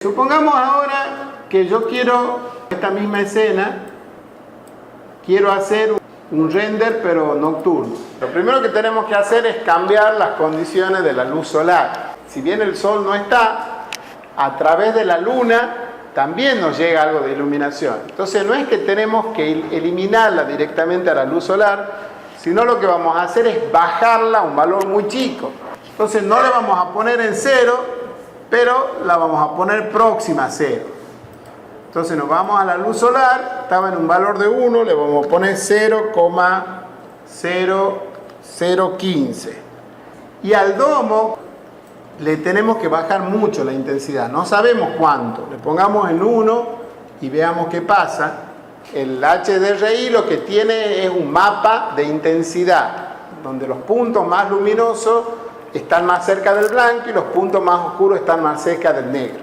Supongamos ahora que yo quiero esta misma escena, quiero hacer un render pero nocturno. Lo primero que tenemos que hacer es cambiar las condiciones de la luz solar. Si bien el sol no está, a través de la luna también nos llega algo de iluminación. Entonces no es que tenemos que eliminarla directamente a la luz solar, sino lo que vamos a hacer es bajarla a un valor muy chico. Entonces no le vamos a poner en 0, pero la vamos a poner próxima a 0. Entonces nos vamos a la luz solar, estaba en un valor de 1, le vamos a poner 0,0015. Y al domo le tenemos que bajar mucho la intensidad, no sabemos cuánto. Le pongamos en 1 y veamos qué pasa. El HDRI lo que tiene es un mapa de intensidad, donde los puntos más luminosos están más cerca del blanco y los puntos más oscuros están más cerca del negro.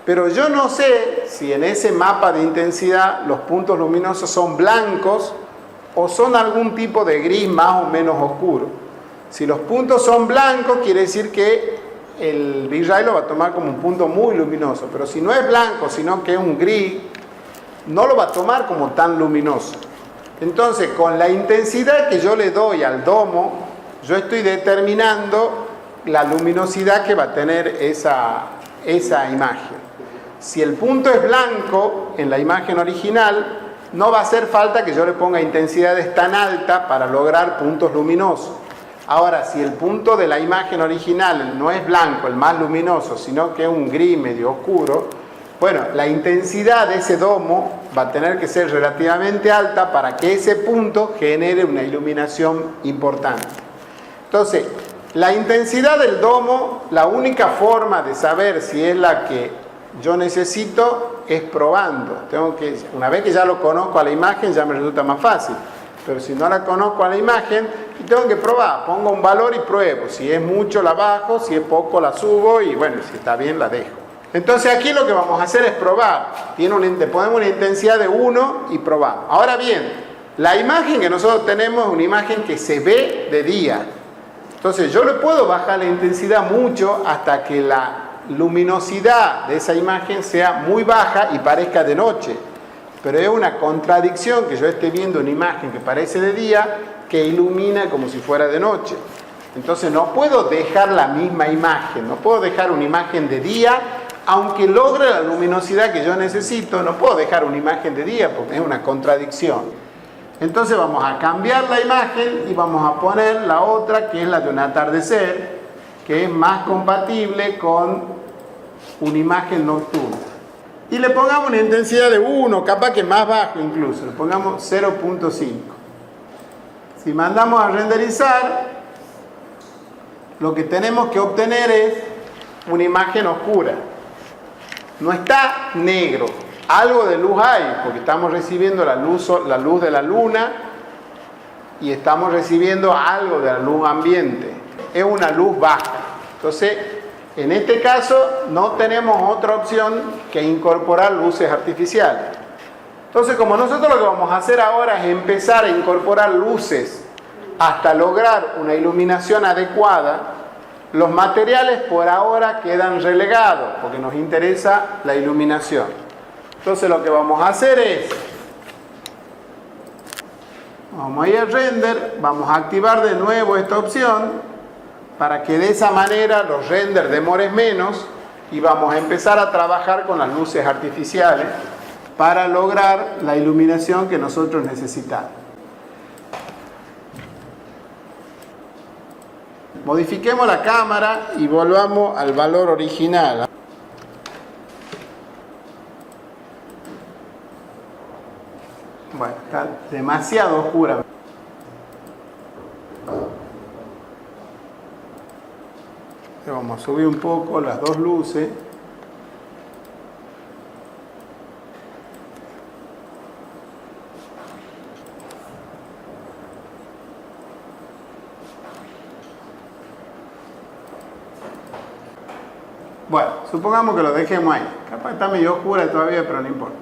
Pero yo no sé si en ese mapa de intensidad los puntos luminosos son blancos o son algún tipo de gris más o menos oscuro. Si los puntos son blancos, quiere decir que el V-Ray lo va a tomar como un punto muy luminoso. Pero si no es blanco, sino que es un gris, no lo va a tomar como tan luminoso. Entonces, con la intensidad que yo le doy al domo, yo estoy determinando la luminosidad que va a tener esa imagen. Si el punto es blanco en la imagen original, no va a hacer falta que yo le ponga intensidades tan altas para lograr puntos luminosos. Ahora, si el punto de la imagen original no es blanco, el más luminoso, sino que es un gris medio oscuro, bueno, la intensidad de ese domo va a tener que ser relativamente alta para que ese punto genere una iluminación importante. Entonces, la intensidad del domo, la única forma de saber si es la que yo necesito es probando. Una vez que ya lo conozco a la imagen, ya me resulta más fácil. Pero si no la conozco a la imagen, tengo que probar. Pongo un valor y pruebo. Si es mucho la bajo, si es poco la subo y bueno, si está bien la dejo. Entonces aquí lo que vamos a hacer es probar. Ponemos una intensidad de 1 y probamos. Ahora bien, la imagen que nosotros tenemos es una imagen que se ve de día. Entonces yo le puedo bajar la intensidad mucho hasta que la luminosidad de esa imagen sea muy baja y parezca de noche. Pero es una contradicción que yo esté viendo una imagen que parece de día que ilumina como si fuera de noche. Entonces no puedo dejar la misma imagen, no puedo dejar una imagen de día aunque logre la luminosidad que yo necesito. No puedo dejar una imagen de día porque es una contradicción. Entonces vamos a cambiar la imagen y vamos a poner la otra, que es la de un atardecer, que es más compatible con una imagen nocturna. Y le pongamos una intensidad de 1, capaz que más bajo incluso, le pongamos 0.5. Si mandamos a renderizar, lo que tenemos que obtener es una imagen oscura. No está negro. Algo de luz hay, porque estamos recibiendo la luz de la luna y estamos recibiendo algo de la luz ambiente. Es una luz baja. Entonces, en este caso, no tenemos otra opción que incorporar luces artificiales. Entonces, como nosotros lo que vamos a hacer ahora es empezar a incorporar luces hasta lograr una iluminación adecuada, los materiales por ahora quedan relegados, porque nos interesa la iluminación. Entonces lo que vamos a hacer es, vamos a ir al render, vamos a activar de nuevo esta opción para que de esa manera los renders demoren menos y vamos a empezar a trabajar con las luces artificiales para lograr la iluminación que nosotros necesitamos. Modifiquemos la cámara y volvamos al valor original. Bueno, está demasiado oscura. Vamos a subir un poco las dos luces. Bueno, supongamos que lo dejemos ahí. Capaz está medio oscura todavía, pero no importa.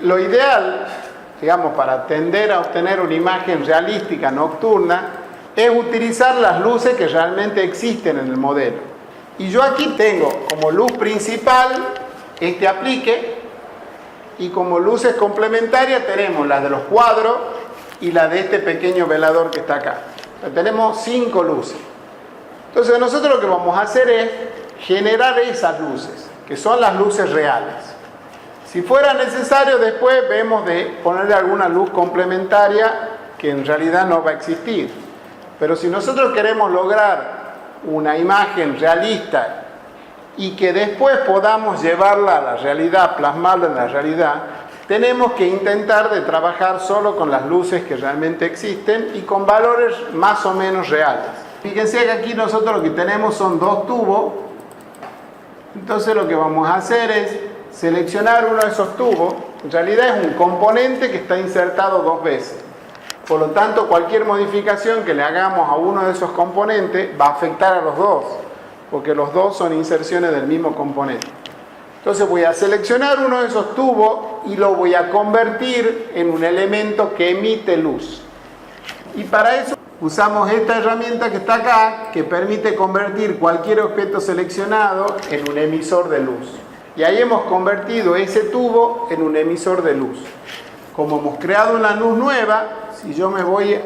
Lo ideal, digamos, para tender a obtener una imagen realística nocturna, es utilizar las luces que realmente existen en el modelo. Y yo aquí tengo como luz principal este aplique, y como luces complementarias tenemos las de los cuadros y la de este pequeño velador que está acá. Tenemos 5 luces. Entonces nosotros lo que vamos a hacer es generar esas luces, que son las luces reales. Si fuera necesario, después vemos de ponerle alguna luz complementaria que en realidad no va a existir. Pero si nosotros queremos lograr una imagen realista y que después podamos llevarla a la realidad, plasmarla en la realidad, tenemos que intentar de trabajar solo con las luces que realmente existen y con valores más o menos reales. Fíjense que aquí nosotros lo que tenemos son 2 tubos. Entonces lo que vamos a hacer es seleccionar uno de esos tubos. En realidad es un componente que está insertado 2 veces. Por lo tanto, cualquier modificación que le hagamos a uno de esos componentes va a afectar a los dos, porque los dos son inserciones del mismo componente. Entonces voy a seleccionar uno de esos tubos y lo voy a convertir en un elemento que emite luz. Y para eso usamos esta herramienta que está acá, que permite convertir cualquier objeto seleccionado en un emisor de luz. Y ahí hemos convertido ese tubo en un emisor de luz. Como hemos creado una luz nueva, si yo me voy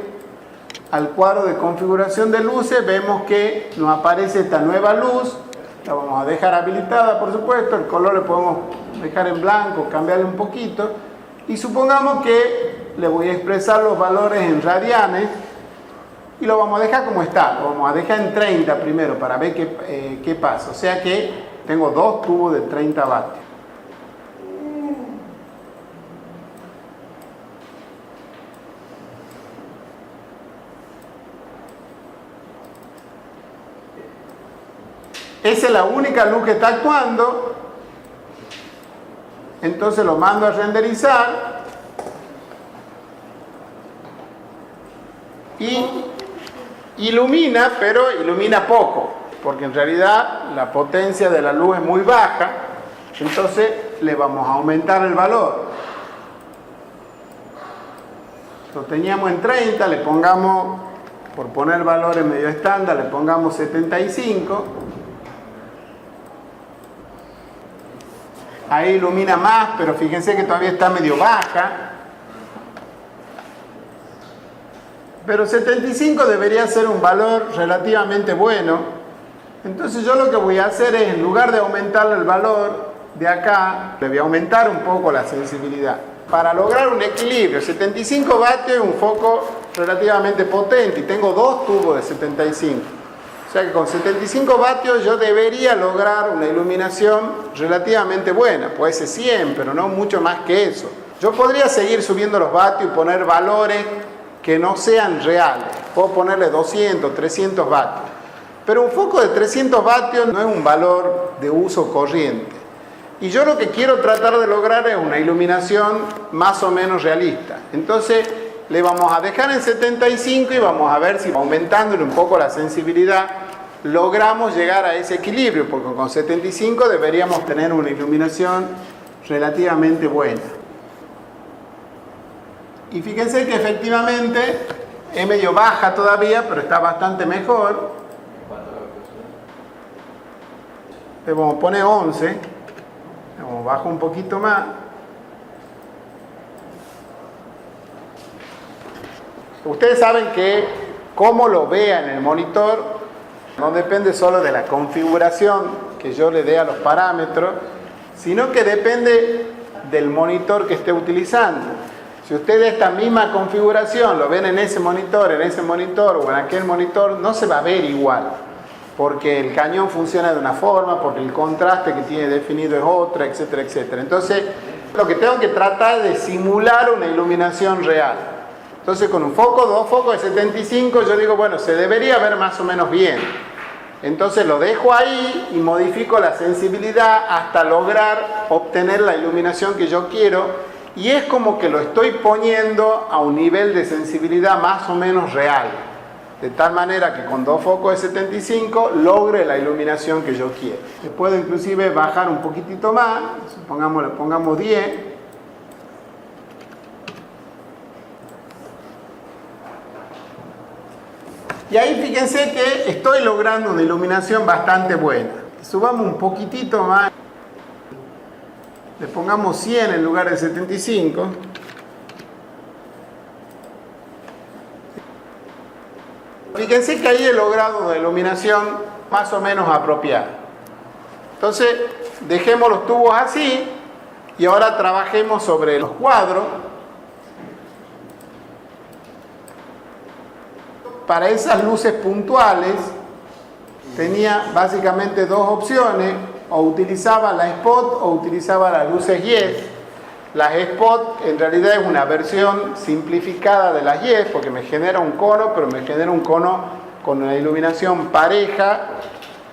al cuadro de configuración de luces, vemos que nos aparece esta nueva luz. La vamos a dejar habilitada, por supuesto. El color le podemos dejar en blanco, cambiarle un poquito. Y supongamos que le voy a expresar los valores en radianes. Y lo vamos a dejar como está. Lo vamos a dejar en 30 primero para ver qué pasa. O sea que tengo 2 tubos de 30 vatios. Esa es la única luz que está actuando. Entonces lo mando a renderizar. Y ilumina, pero ilumina poco, porque en realidad la potencia de la luz es muy baja. Entonces le vamos a aumentar el valor. Lo teníamos en 30, le pongamos, por poner valores medio estándar, le pongamos 75. Ahí ilumina más, pero fíjense que todavía está medio baja. Pero 75 debería ser un valor relativamente bueno. Entonces yo lo que voy a hacer es, en lugar de aumentarle el valor de acá, le voy a aumentar un poco la sensibilidad. Para lograr un equilibrio, 75 vatios es un foco relativamente potente y tengo 2 tubos de 75. O sea que con 75 vatios yo debería lograr una iluminación relativamente buena. Puede ser 100, pero no mucho más que eso. Yo podría seguir subiendo los vatios y poner valores que no sean reales. Puedo ponerle 200, 300 vatios. Pero un foco de 300 vatios no es un valor de uso corriente. Y yo lo que quiero tratar de lograr es una iluminación más o menos realista. Entonces le vamos a dejar en 75 y vamos a ver si aumentándole un poco la sensibilidad logramos llegar a ese equilibrio, porque con 75 deberíamos tener una iluminación relativamente buena. Y fíjense que efectivamente es medio baja todavía, pero está bastante mejor. Le vamos a poner 11. Vamos, bajo un poquito más. Ustedes saben que cómo lo vea en el monitor no depende solo de la configuración que yo le dé a los parámetros, sino que depende del monitor que esté utilizando. Si ustedes esta misma configuración lo ven en ese monitor o en aquel monitor, no se va a ver igual, porque el cañón funciona de una forma, porque el contraste que tiene definido es otra, etcétera, etcétera. Entonces, lo que tengo que tratar es de simular una iluminación real. Entonces, con un foco, 2 focos de 75, yo digo, bueno, se debería ver más o menos bien. Entonces lo dejo ahí y modifico la sensibilidad hasta lograr obtener la iluminación que yo quiero. Y es como que lo estoy poniendo a un nivel de sensibilidad más o menos real. De tal manera que con 2 focos de 75 logre la iluminación que yo quiero. Le puedo inclusive bajar un poquitito más, supongamos, le pongamos 10. Y ahí fíjense que estoy logrando una iluminación bastante buena. Subamos un poquitito más. Le pongamos 100 en lugar de 75. Fíjense que ahí he logrado una iluminación más o menos apropiada. Entonces, dejemos los tubos así y ahora trabajemos sobre los cuadros. Para esas luces puntuales tenía básicamente dos opciones: o utilizaba la spot o utilizaba las luces YES. Las spot en realidad es una versión simplificada de las YES porque me genera un cono, pero me genera un cono con una iluminación pareja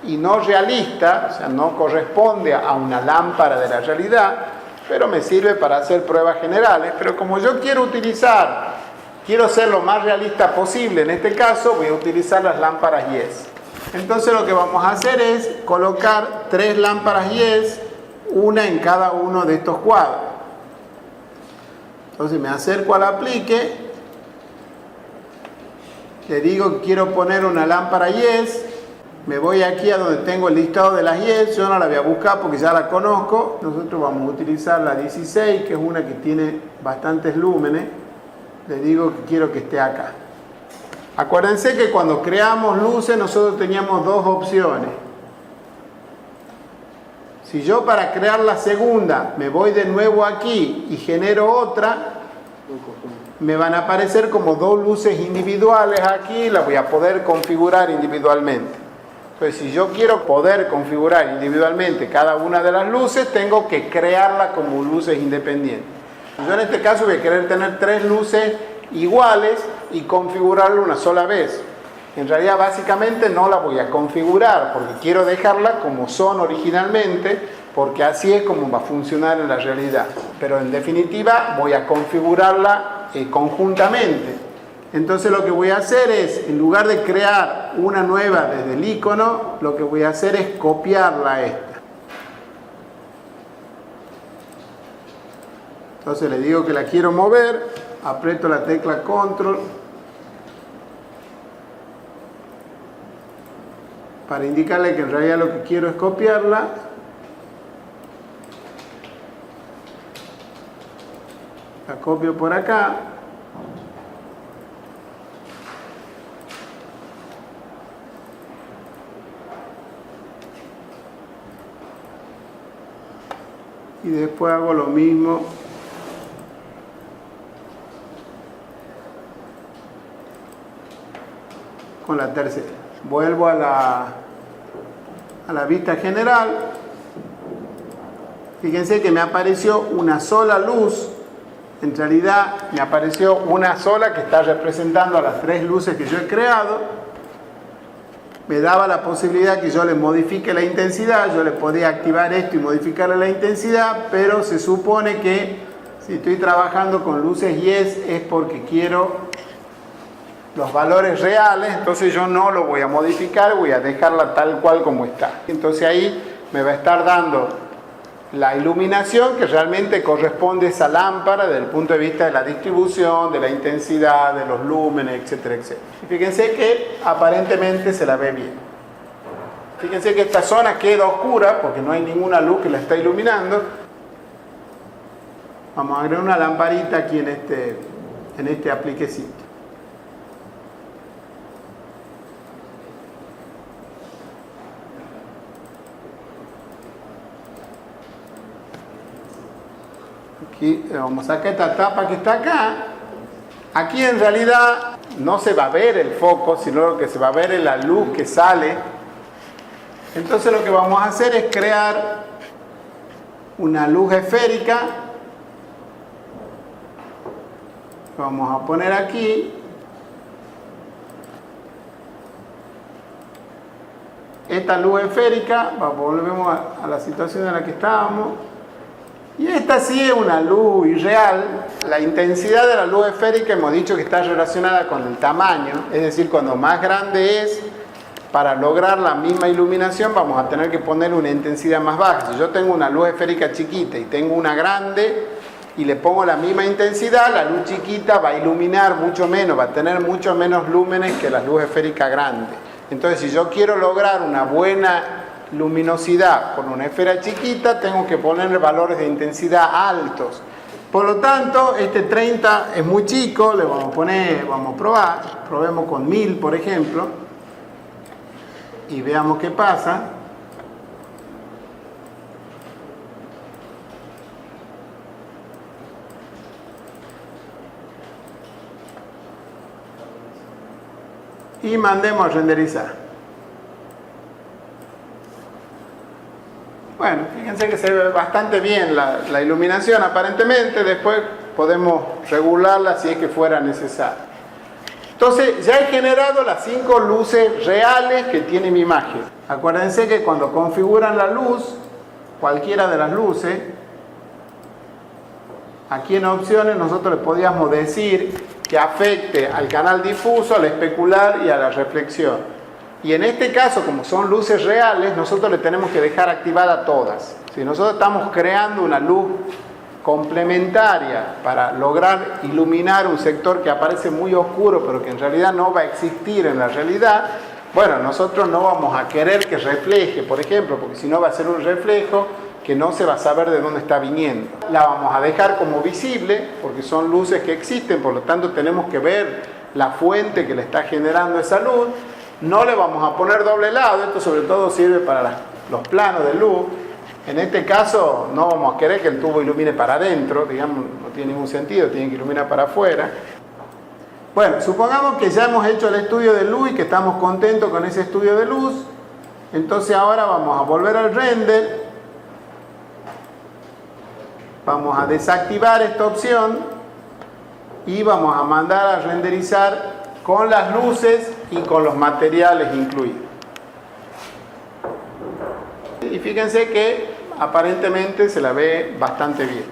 y no realista, o sea, no corresponde a una lámpara de la realidad, pero me sirve para hacer pruebas generales. Pero como yo quiero ser lo más realista posible, en este caso voy a utilizar las lámparas YES. Entonces lo que vamos a hacer es colocar 3 lámparas YES, una en cada uno de estos cuadros. Entonces me acerco al aplique, le digo que quiero poner una lámpara YES, me voy aquí a donde tengo el listado de las YES, yo no la voy a buscar porque ya la conozco. Nosotros vamos a utilizar la 16, que es una que tiene bastantes lúmenes. Le digo que quiero que esté acá. Acuérdense que cuando creamos luces nosotros teníamos dos opciones. Si yo para crear la segunda me voy de nuevo aquí y genero otra, me van a aparecer como dos luces individuales aquí, las voy a poder configurar individualmente. Entonces, si yo quiero poder configurar individualmente cada una de las luces, tengo que crearla como luces independientes. Yo en este caso voy a querer tener 3 luces iguales y configurarla una sola vez. En realidad básicamente no la voy a configurar porque quiero dejarla como son originalmente, porque así es como va a funcionar en la realidad. Pero en definitiva voy a configurarla conjuntamente. Entonces lo que voy a hacer es, en lugar de crear una nueva desde el icono, lo que voy a hacer es copiarla a esta. Entonces le digo que la quiero mover, aprieto la tecla Control para indicarle que en realidad lo que quiero es copiarla. La copio por acá. Y después hago lo mismo con la tercera. Vuelvo a la vista general. Fíjense que me apareció una sola luz. En realidad me apareció una sola que está representando a las 3 luces que yo he creado. Me daba la posibilidad que yo le modifique la intensidad. Yo le podía activar esto y modificarle la intensidad, pero se supone que si estoy trabajando con luces YES es porque quiero los valores reales, entonces yo no lo voy a modificar, voy a dejarla tal cual como está. Entonces ahí me va a estar dando la iluminación que realmente corresponde a esa lámpara desde el punto de vista de la distribución, de la intensidad, de los lúmenes, etcétera, etcétera. Y fíjense que aparentemente se la ve bien. Fíjense que esta zona queda oscura porque no hay ninguna luz que la está iluminando. Vamos a agregar una lamparita aquí en este apliquecito. Aquí vamos a sacar esta tapa que está acá. Aquí en realidad no se va a ver el foco, sino lo que se va a ver es la luz que sale. Entonces lo que vamos a hacer es crear una luz esférica. Vamos a poner aquí. Esta luz esférica, volvemos a la situación en la que estábamos. Y esta sí es una luz irreal. La intensidad de la luz esférica hemos dicho que está relacionada con el tamaño, es decir, cuando más grande es, para lograr la misma iluminación vamos a tener que poner una intensidad más baja. Si yo tengo una luz esférica chiquita y tengo una grande, y le pongo la misma intensidad, la luz chiquita va a iluminar mucho menos, va a tener mucho menos lúmenes que la luz esférica grande. Entonces, si yo quiero lograr una buena luminosidad con una esfera chiquita, tengo que poner valores de intensidad altos. Por lo tanto, este 30 es muy chico, le vamos a poner, vamos a probar, probemos con 1000 por ejemplo, y veamos qué pasa. Y mandemos a renderizar. Bueno, fíjense que se ve bastante bien la iluminación aparentemente, después podemos regularla si es que fuera necesario. Entonces ya he generado las 5 luces reales que tiene mi imagen. Acuérdense que cuando configuran la luz, cualquiera de las luces, aquí en opciones nosotros le podíamos decir que afecte al canal difuso, al especular y a la reflexión. Y en este caso, como son luces reales, nosotros le tenemos que dejar activada todas. Si nosotros estamos creando una luz complementaria para lograr iluminar un sector que aparece muy oscuro, pero que en realidad no va a existir en la realidad, bueno, nosotros no vamos a querer que refleje, por ejemplo, porque si no va a ser un reflejo que no se va a saber de dónde está viniendo. La vamos a dejar como visible, porque son luces que existen, por lo tanto tenemos que ver la fuente que le está generando esa luz. No le vamos a poner doble lado, esto sobre todo sirve para los planos de luz. En este caso no vamos a querer que el tubo ilumine para adentro, digamos, no tiene ningún sentido, tiene que iluminar para afuera. Bueno, supongamos que ya hemos hecho el estudio de luz y que estamos contentos con ese estudio de luz. Entonces ahora vamos a volver al render. Vamos a desactivar esta opción y vamos a mandar a renderizar con las luces y con los materiales incluidos. Y fíjense que aparentemente se la ve bastante bien.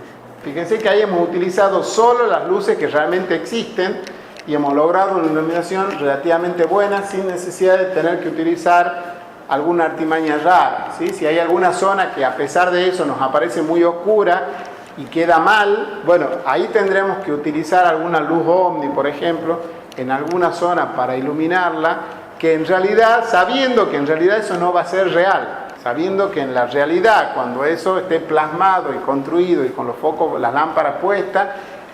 Fíjense que ahí hemos utilizado solo las luces que realmente existen y hemos logrado una iluminación relativamente buena sin necesidad de tener que utilizar alguna artimaña rara, ¿sí? Si hay alguna zona que a pesar de eso nos aparece muy oscura y queda mal, bueno, ahí tendremos que utilizar alguna luz Omni, por ejemplo, en alguna zona para iluminarla, que en realidad, sabiendo que en realidad eso no va a ser real, sabiendo que en la realidad, cuando eso esté plasmado y construido y con los focos, las lámparas puestas,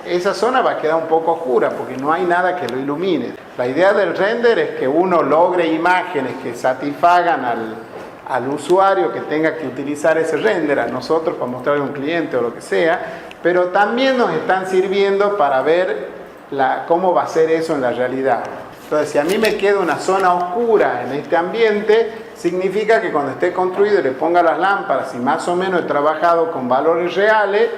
esa zona va a quedar un poco oscura porque no hay nada que lo ilumine. La idea del render es que uno logre imágenes que satisfagan al usuario que tenga que utilizar ese render, a nosotros para mostrarle a un cliente o lo que sea, pero también nos están sirviendo para ver cómo va a ser eso en la realidad. Entonces, si a mí me queda una zona oscura en este ambiente, significa que cuando esté construido y le ponga las lámparas y más o menos he trabajado con valores reales,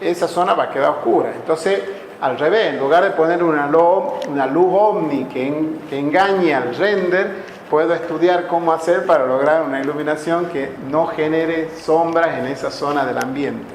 esa zona va a quedar oscura. Entonces, al revés, en lugar de poner una luz Omni que engañe al render, puedo estudiar cómo hacer para lograr una iluminación que no genere sombras en esa zona del ambiente.